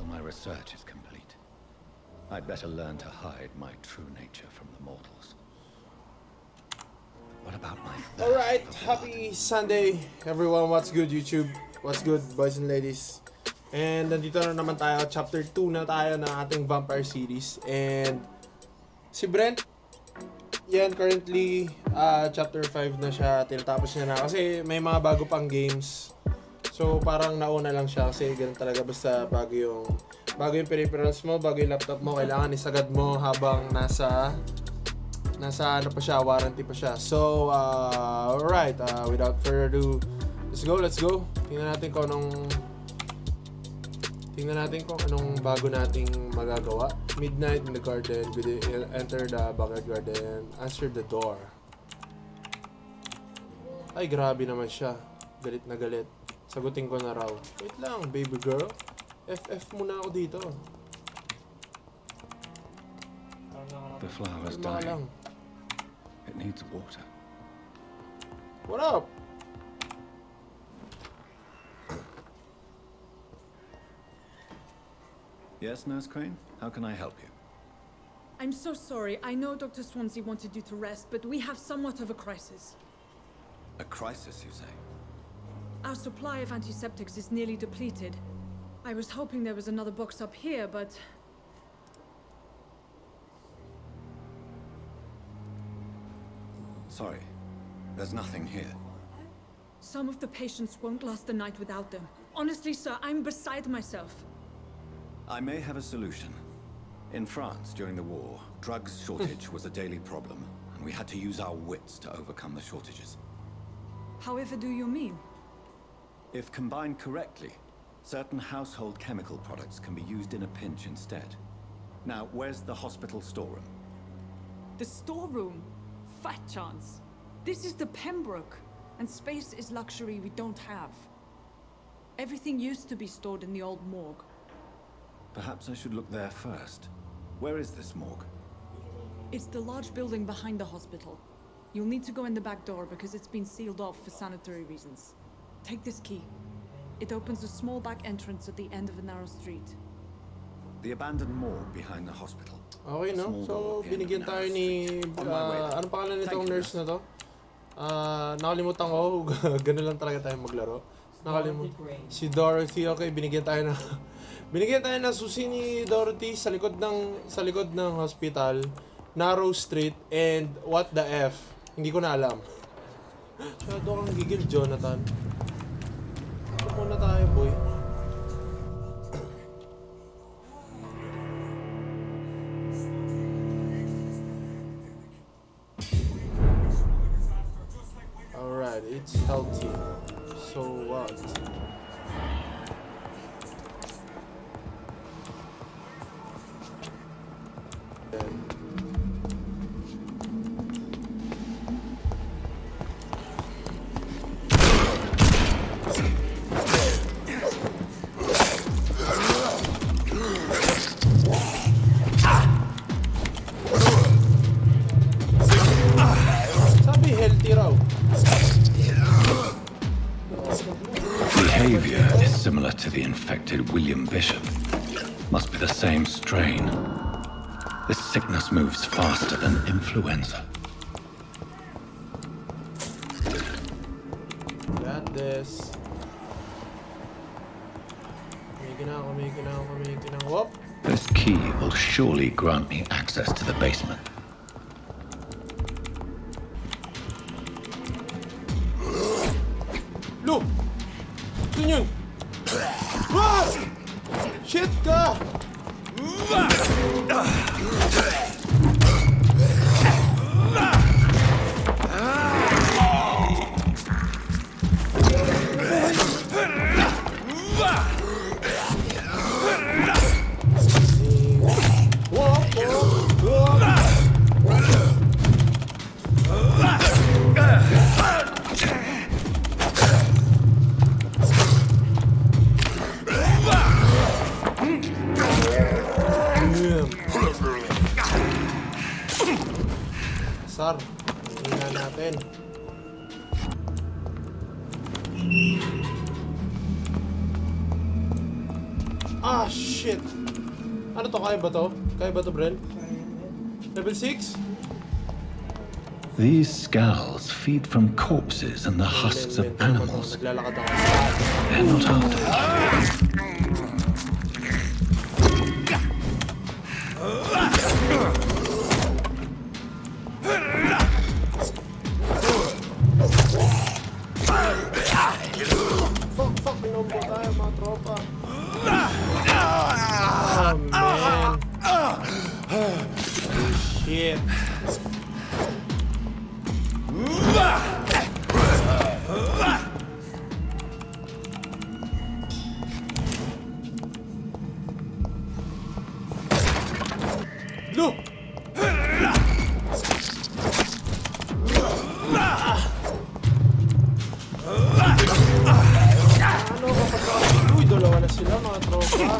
my research is complete. I'd better learn to hide my true nature from the mortals. What about my thirst? Alright, happy Sunday everyone. What's good YouTube? What's good boys and ladies? And nandito na naman tayo, chapter 2 na tayo ng ating Vampyr series. And si Brent, yan currently chapter 5 na siya, tinatapos niya na kasi may mga bago pang games. So parang nauna lang siya kasi ganun talaga, basta bago yung peripherals mo, bago yung laptop mo, kailangan isagad mo habang nasa ano pa siya, warranty pa siya. So alright, without further ado, let's go. Tingnan natin kung anong bago nating magagawa. Midnight in the garden, enter the backyard garden, answer the door. Ay, grabe naman siya. Galit na galit. Sagutin ko na raw. Wait lang, baby girl. FF muna ako dito. The flower's dying. It needs water. What up? Yes, Nurse Crane? How can I help you? I'm so sorry. I know Dr. Swansea wanted you to rest, but we have somewhat of a crisis. A crisis, you say? Our supply of antiseptics is nearly depleted. I was hoping there was another box up here, but... Sorry, there's nothing here. Some of the patients won't last the night without them. Honestly, sir, I'm beside myself. I may have a solution. In France, during the war, drugs shortage was a daily problem, and we had to use our wits to overcome the shortages. However do you mean? If combined correctly, certain household chemical products can be used in a pinch instead. Now, where's the hospital storeroom? The storeroom? Fat chance. This is the Pembroke, and space is luxury we don't have. Everything used to be stored in the old morgue. Perhaps I should look there first. Where is this morgue? It's the large building behind the hospital. You'll need to go in the back door because it's been sealed off for sanitary reasons. Take this key. It opens a small back entrance at the end of a narrow street. The abandoned morgue behind the hospital. Okay, no? So, binigyan tayo ni... anong pangalan nitong nurse na to? Nakalimutan ko. Ganun lang talaga tayo maglaro. Nakalimutan. Si Dorothy. Okay, binigyan tayo ng susi ni Dorothy sa likod ng hospital, narrow street, and what the F? Hindi ko na alam. Masyado kang gigil, Jonathan. Ito muna tayo, boy. Alright, it's healthy. So what? Behavior is similar to the infected William Bishop. Must be the same strain. This sickness moves faster than influenza. Got this. Whoop. This key will surely grant me access to the basement. Look! Yun! Ah! Shit ka! Sar, tingnan natin. Ah, shit! Ano to? Kaya ba to? Kaya ba to, Bren? Level 6? These skulls feed from corpses and the husks of animals. They're not after the Fuck, binombo tayo mga tropa. Oh, man. Shit. Look! Uy, dalawa na sila mga tropa.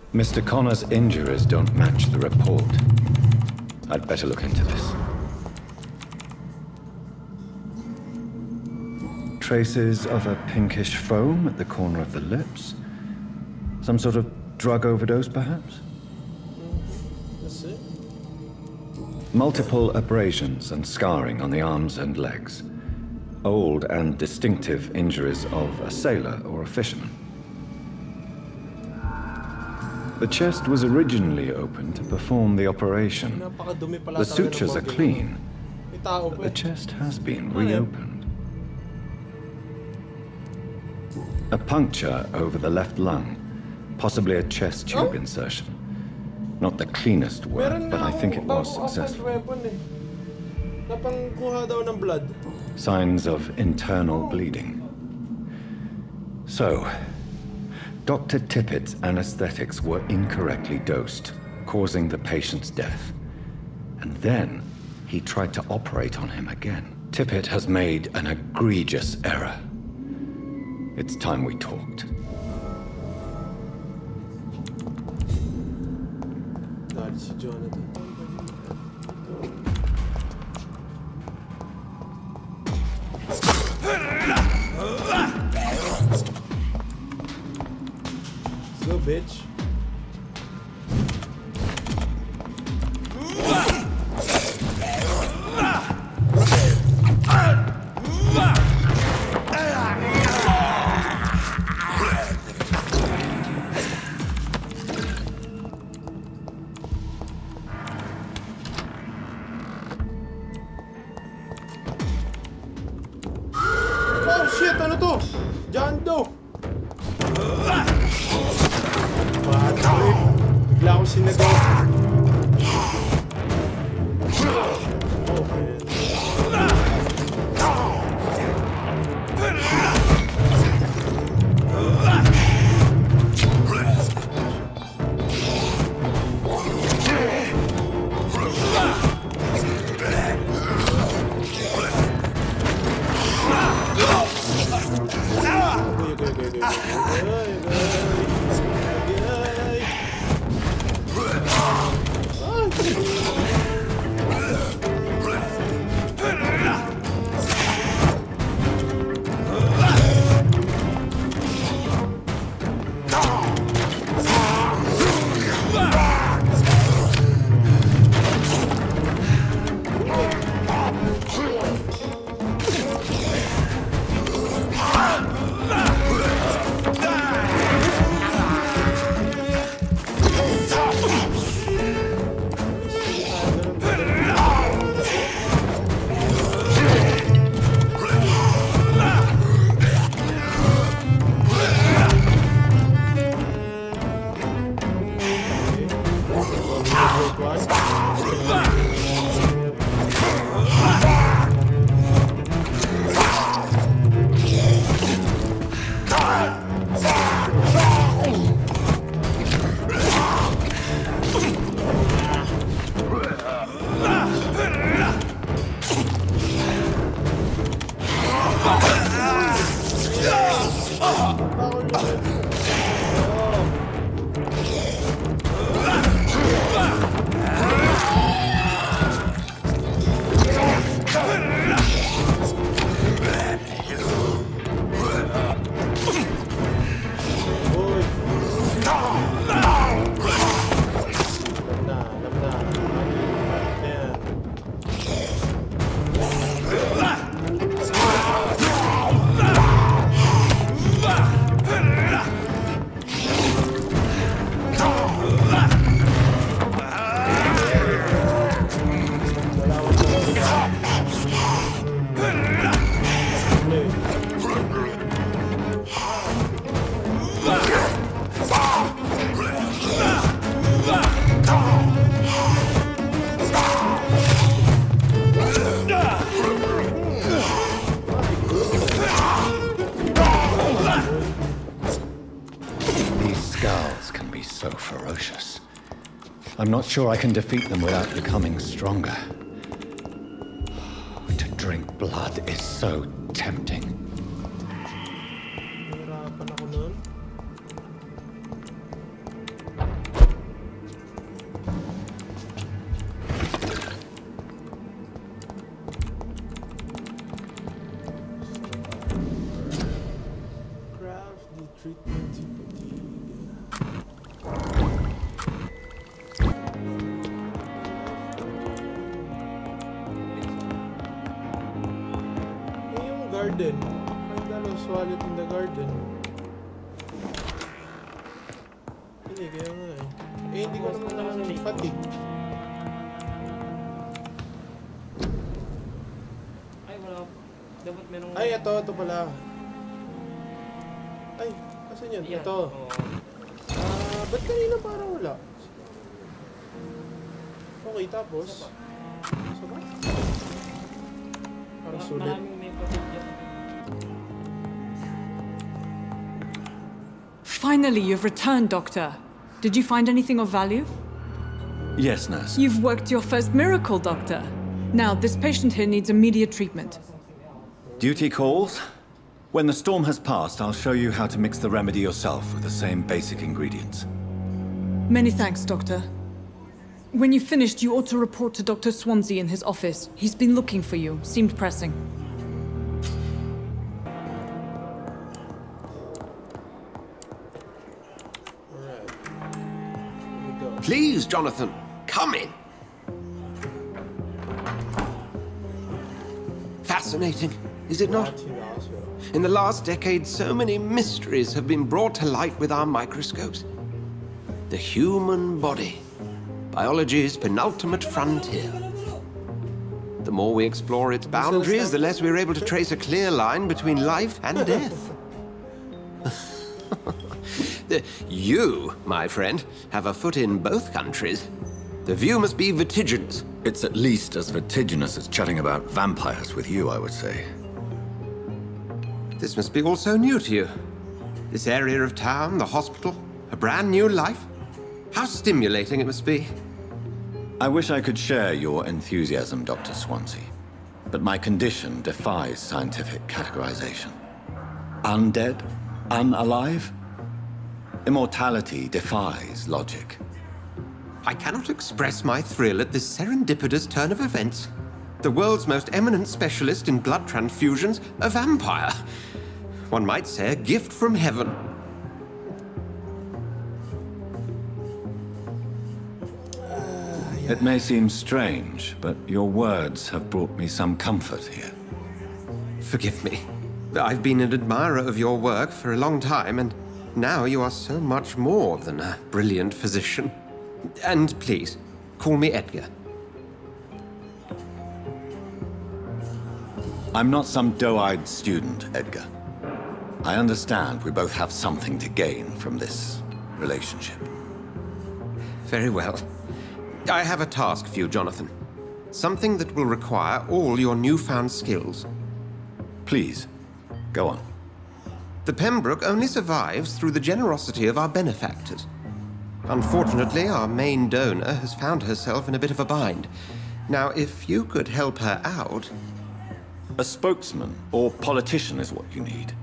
Mr. Connor's injuries don't match the report. I'd better look into this. Traces of a pinkish foam at the corner of the lips. Some sort of drug overdose, perhaps? That's it. Multiple abrasions and scarring on the arms and legs. Old and distinctive injuries of a sailor or a fisherman. The chest was originally open to perform the operation. The sutures are clean, but the chest has been reopened. A puncture over the left lung, possibly a chest tube insertion. Not the cleanest work, but I think it was successful. Signs of internal bleeding. So, Dr. Tippett's anesthetics were incorrectly dosed, causing the patient's death. And then he tried to operate on him again. Tippett has made an egregious error. It's time we talked. That's Jonathan. Let's go, bitch. Oh shit, ano to? John Doe. Patoy. Bigla ako sinagot. Oh man. Skulls can be so ferocious. I'm not sure I can defeat them without becoming stronger. To drink blood is so tempting. Nahirapan ako nun. Craft the treatment to fatigue. Garden. Find a swallow in the garden. Hindi, kaya nga eh. Eh, hindi ko naman naman fatigue. Ay, wala. Dapat merong... Ay, ito pala. Ay, asan yun? Yan. Ito. Oo. Ba't kanina parang wala? Okay, tapos? Isa ba? Parang sulit. Maraming may pagkakit. Finally, you've returned, Doctor. Did you find anything of value? Yes, nurse. You've worked your first miracle, Doctor. Now, this patient here needs immediate treatment. Duty calls. When the storm has passed, I'll show you how to mix the remedy yourself with the same basic ingredients. Many thanks, Doctor. When you've finished, you ought to report to Dr. Swansea in his office. He's been looking for you. Seemed pressing. Alright. Here we go. Please, Jonathan, come in. Fascinating, is it not? Back in the hospital. In the last decade, so many mysteries have been brought to light with our microscopes. The human body, biology's penultimate frontier. The more we explore its boundaries, the less we're able to trace a clear line between life and death. You, my friend, have a foot in both countries. The view must be vertiginous. It's at least as vertiginous as chatting about vampires with you, I would say. This must be all so new to you. This area of town, the hospital, a brand new life. How stimulating it must be. I wish I could share your enthusiasm, Dr. Swansea, but my condition defies scientific categorization. Undead? Unalive? Immortality defies logic. I cannot express my thrill at this serendipitous turn of events. The world's most eminent specialist in blood transfusions, a vampire. One might say a gift from heaven. It may seem strange, but your words have brought me some comfort here. Forgive me. I've been an admirer of your work for a long time, and now you are so much more than a brilliant physician. And please, call me Edgar. I'm not some doe-eyed student, Edgar. I understand we both have something to gain from this relationship. Very well. I have a task for you, Jonathan. Something that will require all your newfound skills. Please, go on. The Pembroke only survives through the generosity of our benefactors. Unfortunately, our main donor has found herself in a bit of a bind. Now, if you could help her out... A spokesman or politician is what you need.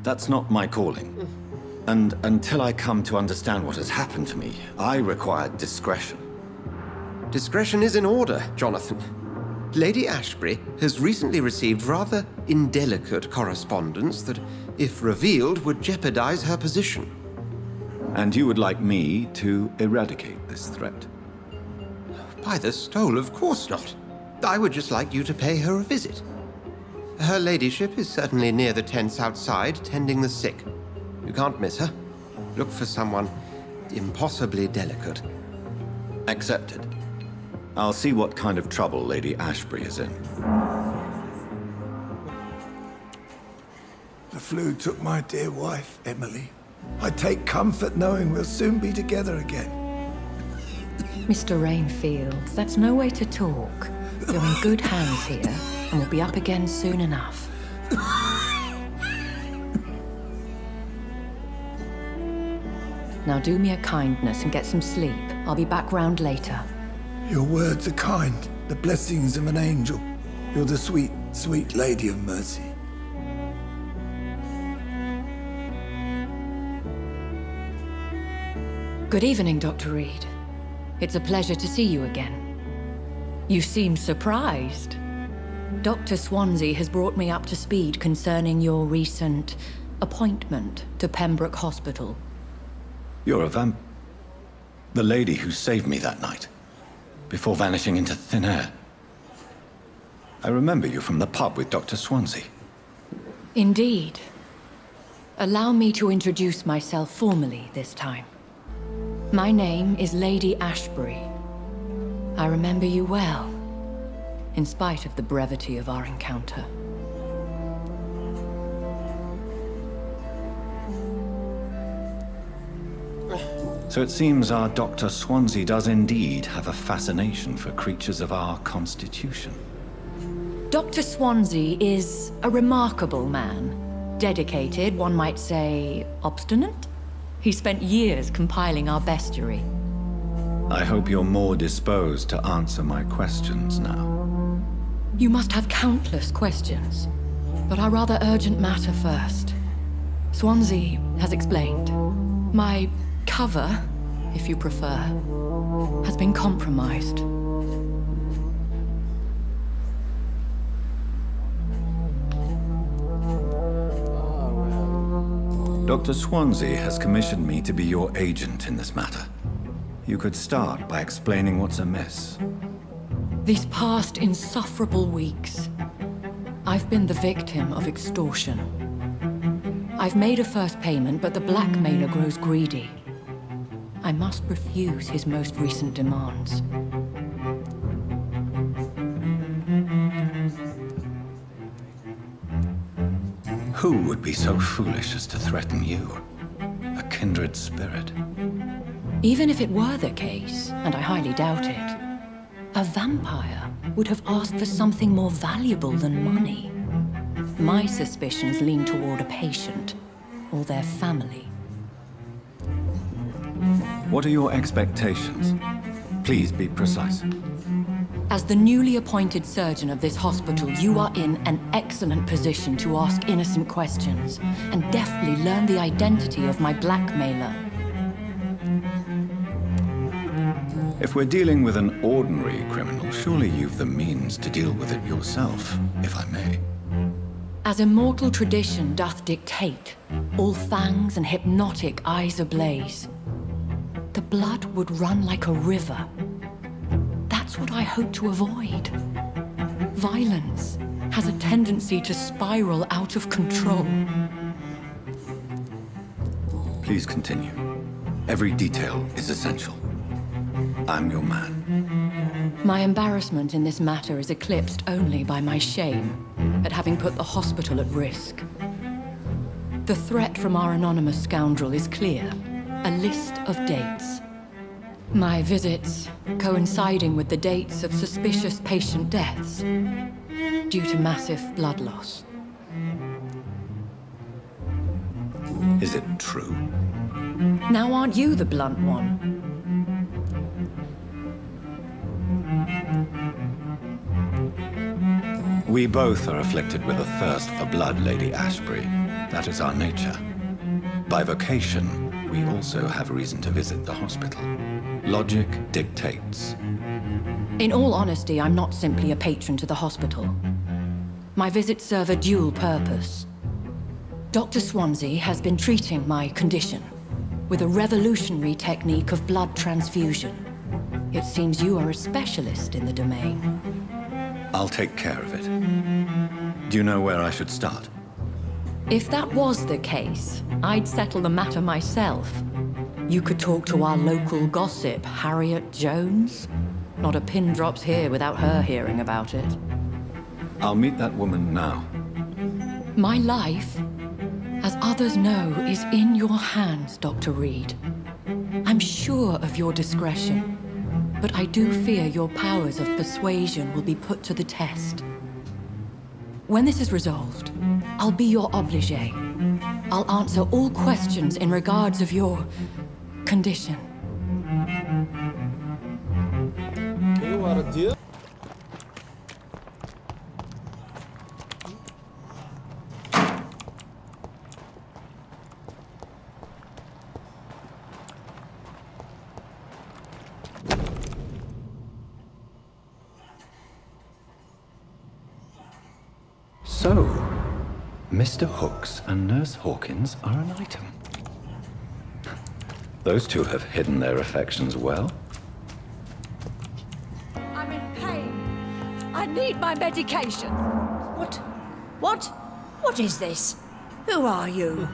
That's not my calling. And until I come to understand what has happened to me, I require discretion. Discretion is in order, Jonathan. Lady Ashbury has recently received rather indelicate correspondence that, if revealed, would jeopardize her position. And you would like me to eradicate this threat? By the stole, of course not. I would just like you to pay her a visit. Her ladyship is certainly near the tents outside, tending the sick. You can't miss her. Look for someone impossibly delicate. Accepted. I'll see what kind of trouble Lady Ashbury is in. The flu took my dear wife, Emily. I take comfort knowing we'll soon be together again. Mr. Rainfield, that's no way to talk. You're in good hands here, and we'll be up again soon enough. Now do me a kindness and get some sleep. I'll be back round later. Your words are kind, the blessings of an angel. You're the sweet, sweet Lady of Mercy. Good evening, Dr. Reid. It's a pleasure to see you again. You seem surprised. Dr. Swansea has brought me up to speed concerning your recent appointment to Pembroke Hospital. You're a the lady who saved me that night, before vanishing into thin air. I remember you from the pub with Dr. Swansea. Indeed. Allow me to introduce myself formally this time. My name is Lady Ashbury. I remember you well, in spite of the brevity of our encounter. So it seems our Dr. Swansea does indeed have a fascination for creatures of our constitution. Dr. Swansea is a remarkable man. Dedicated, one might say, obstinate? He spent years compiling our bestiary. I hope you're more disposed to answer my questions now. You must have countless questions, but our rather urgent matter first. Swansea has explained. My cover, if you prefer, has been compromised. Dr. Swansea has commissioned me to be your agent in this matter. You could start by explaining what's amiss. These past insufferable weeks, I've been the victim of extortion. I've made a first payment, but the blackmailer grows greedy. I must refuse his most recent demands. Who would be so foolish as to threaten you? A kindred spirit. Even if it were the case, and I highly doubt it, a vampire would have asked for something more valuable than money. My suspicions lean toward a patient, or their family. What are your expectations? Please be precise. As the newly appointed surgeon of this hospital, you are in an excellent position to ask innocent questions and deftly learn the identity of my blackmailer. If we're dealing with an ordinary criminal, surely you've the means to deal with it yourself, if I may. As immortal tradition doth dictate, all fangs and hypnotic eyes ablaze, the blood would run like a river. That's what I hope to avoid. Violence has a tendency to spiral out of control. Please continue. Every detail is essential. I'm your man. My embarrassment in this matter is eclipsed only by my shame at having put the hospital at risk. The threat from our anonymous scoundrel is clear. A list of dates. My visits coinciding with the dates of suspicious patient deaths due to massive blood loss. Is it true? Now aren't you the blunt one? We both are afflicted with a thirst for blood, Lady Ashbury. That is our nature. By vocation, we also have reason to visit the hospital. Logic dictates. In all honesty, I'm not simply a patron to the hospital. My visits serve a dual purpose. Dr. Swansea has been treating my condition with a revolutionary technique of blood transfusion. It seems you are a specialist in the domain. I'll take care of it. Do you know where I should start? If that was the case, I'd settle the matter myself. You could talk to our local gossip, Harriet Jones. Not a pin drops here without her hearing about it. I'll meet that woman now. My life as others know, is in your hands, Dr. Reid. I'm sure of your discretion, but I do fear your powers of persuasion will be put to the test. When this is resolved, I'll be your obligé. I'll answer all questions in regards of your condition. Okay, what a deal. So, Mr. Hooks and Nurse Hawkins are an item. Those two have hidden their affections well. I'm in pain. I need my medication. What? What is this? Who are you?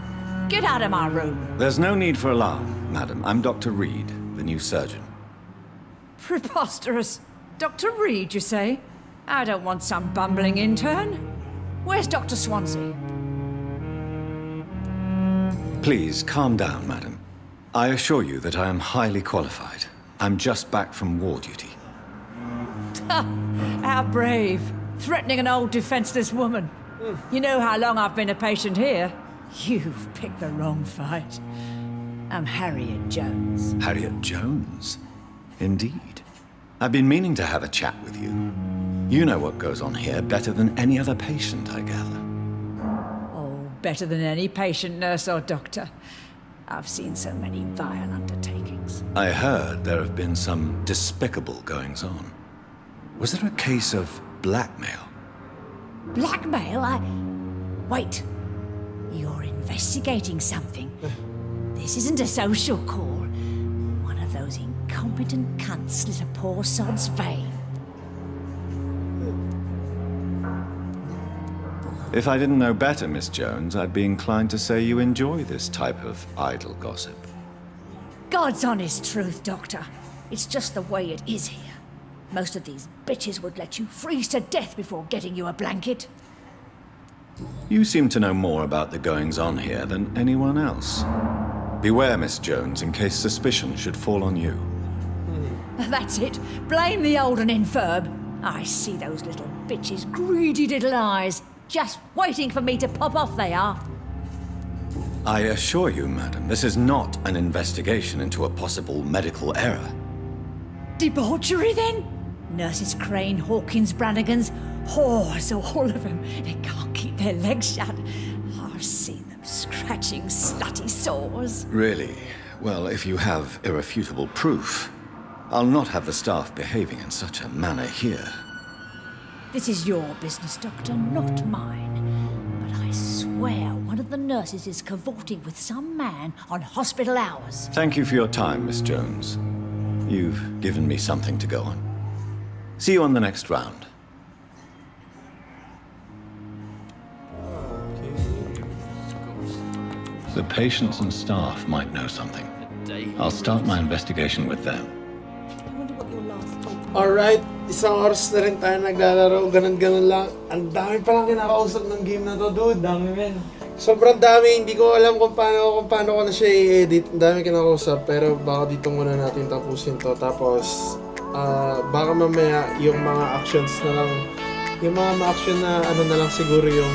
Get out of my room. There's no need for alarm, madam. I'm Dr. Reid, the new surgeon. Preposterous. Dr. Reid, you say? I don't want some bumbling intern. Where's Dr. Swansea? Please, calm down, madam. I assure you that I am highly qualified. I'm just back from war duty. How brave. Threatening an old defenseless woman. You know how long I've been a patient here? You've picked the wrong fight. I'm Harriet Jones. Harriet Jones? Indeed. I've been meaning to have a chat with you. You know what goes on here better than any other patient, I gather. Oh, better than any patient, nurse or doctor. I've seen so many vile undertakings. I heard there have been some despicable goings-on. Was there a case of blackmail? Blackmail? Wait. You're investigating something. This isn't a social call. One of those incompetent cunts slit a poor sod's vein. If I didn't know better, Miss Jones, I'd be inclined to say you enjoy this type of idle gossip. God's honest truth, Doctor. It's just the way it is here. Most of these bitches would let you freeze to death before getting you a blanket. You seem to know more about the goings-on here than anyone else. Beware, Miss Jones, in case suspicion should fall on you. That's it. Blame the old and infirm. I see those little bitches' greedy little eyes. Just waiting for me to pop off, they are. I assure you, madam, this is not an investigation into a possible medical error. Debauchery, then? Nurses Crane, Hawkins, Brannigans, whores, all of them. They can't keep their legs shut. I've seen them scratching slutty sores. Really? Well, if you have irrefutable proof, I'll not have the staff behaving in such a manner here. This is your business, Doctor, not mine. But I swear one of the nurses is cavorting with some man on hospital hours. Thank you for your time, Miss Jones. You've given me something to go on. See you on the next round. The patients and staff might know something. I'll start my investigation with them. Alright, isang oras na rin tayo naglalaro, ganun-ganun lang. Ang dami palang kinakausap ng game na to, dude. Dami, men. Sobrang dami, hindi ko alam kung paano ko na siya i-edit. Ang dami kinakausap, pero baka dito muna natin tapusin to. Tapos, baka mamaya yung mga actions na lang, yung mga ma-action na ano na lang siguro yung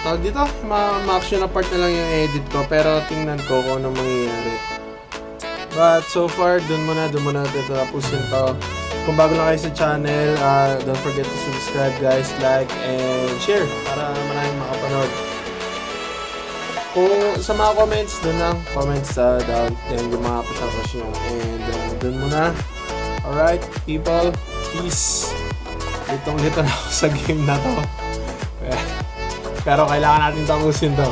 tawag dito, ma-action na part na lang yung edit ko. Pero tingnan ko kung ano mangyayari. But so far, dun muna natin tapusin to. Kung bago lang kayo sa channel, don't forget to subscribe guys, like, and share para maraming makapanood. Kung sa mga comments, dun lang, comments down, yan yung mga push nyo. And dun muna. Alright, people, peace. Litong-lito na ako sa game na to. Pero kailangan natin tapusin to.